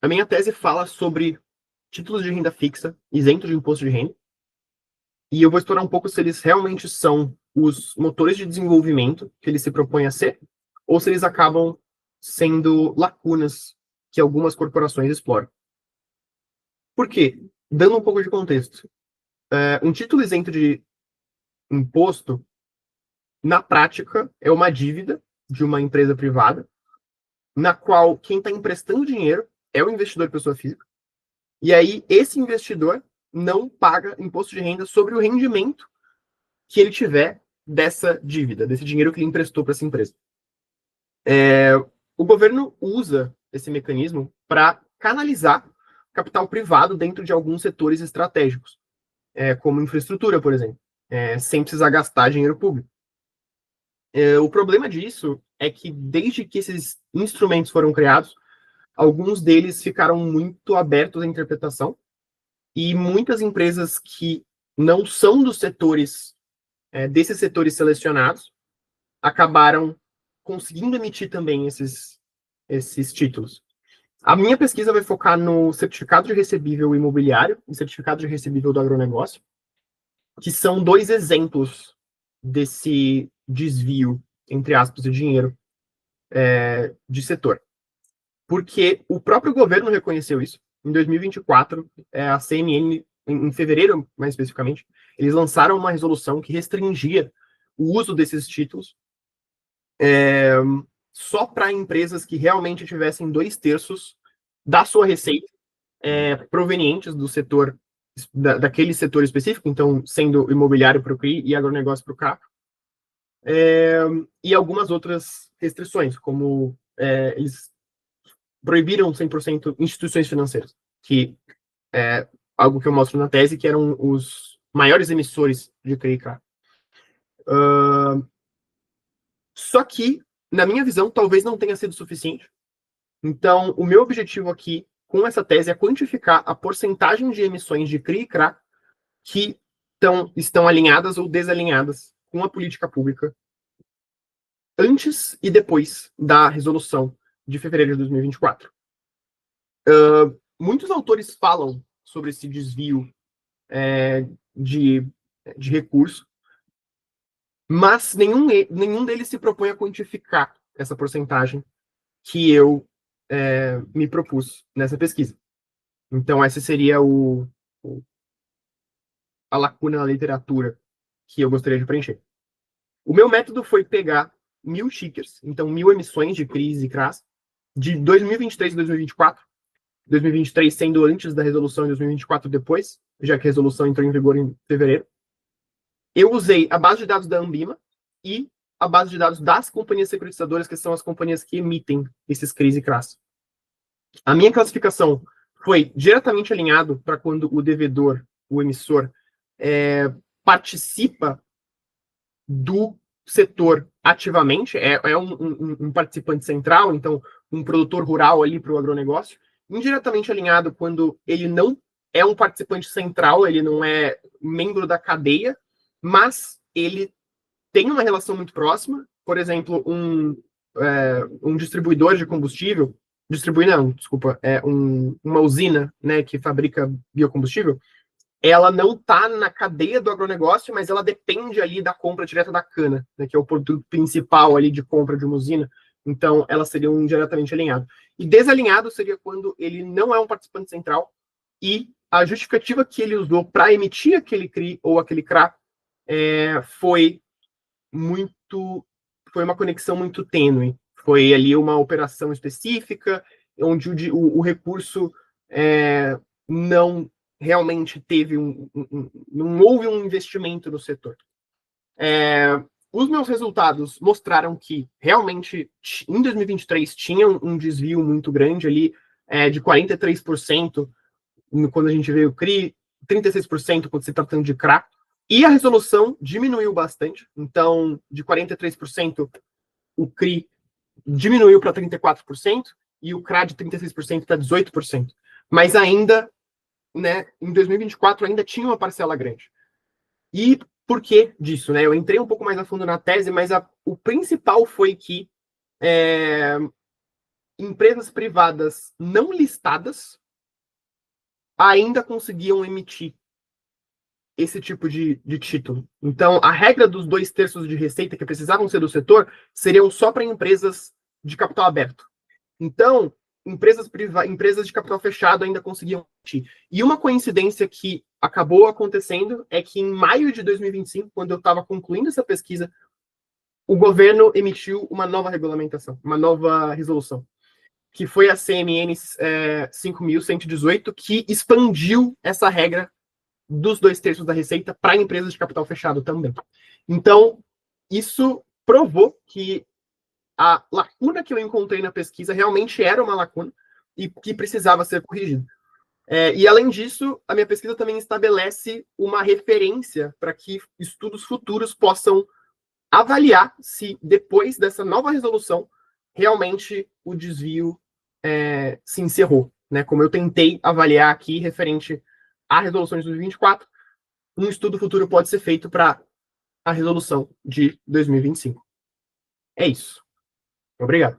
A minha tese fala sobre títulos de renda fixa isentos de imposto de renda, e eu vou explorar um pouco se eles realmente são os motores de desenvolvimento que eles se propõem a ser, ou se eles acabam sendo lacunas que algumas corporações exploram. Por quê? Dando um pouco de contexto, um título isento de imposto, na prática, é uma dívida de uma empresa privada, na qual quem está emprestando dinheiro é o investidor pessoa física, e aí esse investidor não paga imposto de renda sobre o rendimento que ele tiver dessa dívida, desse dinheiro que ele emprestou para essa empresa. O governo usa esse mecanismo para canalizar capital privado dentro de alguns setores estratégicos, como infraestrutura, por exemplo, sem precisar gastar dinheiro público. O problema disso é que, desde que esses instrumentos foram criados, alguns deles ficaram muito abertos à interpretação, e muitas empresas que não são dos setores, desses setores selecionados, acabaram conseguindo emitir também esses títulos. A minha pesquisa vai focar no certificado de recebível imobiliário e certificado de recebível do agronegócio, que são dois exemplos desse desvio, entre aspas, de dinheiro de setor. Porque o próprio governo reconheceu isso. Em 2024, a CNN, em fevereiro mais especificamente, eles lançaram uma resolução que restringia o uso desses títulos só para empresas que realmente tivessem 2/3 da sua receita provenientes do setor, daquele setor específico, então sendo imobiliário para o CRI e agronegócio para o CRA, e algumas outras restrições, como eles proibiram 100% instituições financeiras, que é algo que eu mostro na tese, que eram os maiores emissores de CRI e CRA. Só que, na minha visão, talvez não tenha sido suficiente. Então, o meu objetivo aqui, com essa tese, é quantificar a porcentagem de emissões de CRI e CRA que estão alinhadas ou desalinhadas com a política pública antes e depois da resolução de fevereiro de 2024. Muitos autores falam sobre esse desvio de recurso, mas nenhum deles se propõe a quantificar essa porcentagem que eu me propus nessa pesquisa. Então, essa seria a lacuna na literatura que eu gostaria de preencher. O meu método foi pegar 1.000 tickers, então 1.000 emissões de CRIs e CRAs, de 2023 e 2024, 2023 sendo antes da resolução e 2024 depois, já que a resolução entrou em vigor em fevereiro. Eu usei a base de dados da Ambima e a base de dados das companhias securitizadoras, que são as companhias que emitem esses CRIs e CRAs. A minha classificação foi diretamente alinhado para quando o devedor, o emissor, participa do setor ativamente, um participante central, então um produtor rural ali para o agronegócio, indiretamente alinhado quando ele não é um participante central, ele não é membro da cadeia, mas ele tem uma relação muito próxima, por exemplo, um distribuidor de combustível, uma usina, né, que fabrica biocombustível, ela não está na cadeia do agronegócio, mas ela depende ali da compra direta da cana, né, que é o produto principal ali de compra de uma usina. Então, elas seriam diretamente alinhadas. E desalinhado seria quando ele não é um participante central e a justificativa que ele usou para emitir aquele CRI ou aquele CRA foi uma conexão muito tênue. Foi ali uma operação específica, onde o recurso não realmente não houve um investimento no setor. Os meus resultados mostraram que realmente em 2023 tinha um desvio muito grande ali, de 43% quando a gente veio o CRI, 36% quando se tratando de CRA, e a resolução diminuiu bastante. Então, de 43%, o CRI diminuiu para 34%, e o CRA de 36% para 18%. Mas ainda, né, em 2024, ainda tinha uma parcela grande. E por que disso? Né? Eu entrei um pouco mais a fundo na tese, mas o principal foi que empresas privadas não listadas ainda conseguiam emitir esse tipo de título. Então, a regra dos 2/3 de receita que precisavam ser do setor seriam só para empresas de capital aberto. Então, empresas de capital fechado ainda conseguiam emitir. E uma coincidência que acabou acontecendo é que em maio de 2025, quando eu estava concluindo essa pesquisa, o governo emitiu uma nova regulamentação, uma nova resolução, que foi a CMN 5.118, que expandiu essa regra dos 2/3 da receita para empresas de capital fechado também. Então, isso provou que a lacuna que eu encontrei na pesquisa realmente era uma lacuna e que precisava ser corrigida. E, além disso, a minha pesquisa também estabelece uma referência para que estudos futuros possam avaliar se, depois dessa nova resolução, realmente o desvio se encerrou. Né? Como eu tentei avaliar aqui, referente à resolução de 2024, um estudo futuro pode ser feito para a resolução de 2025. É isso. Obrigado.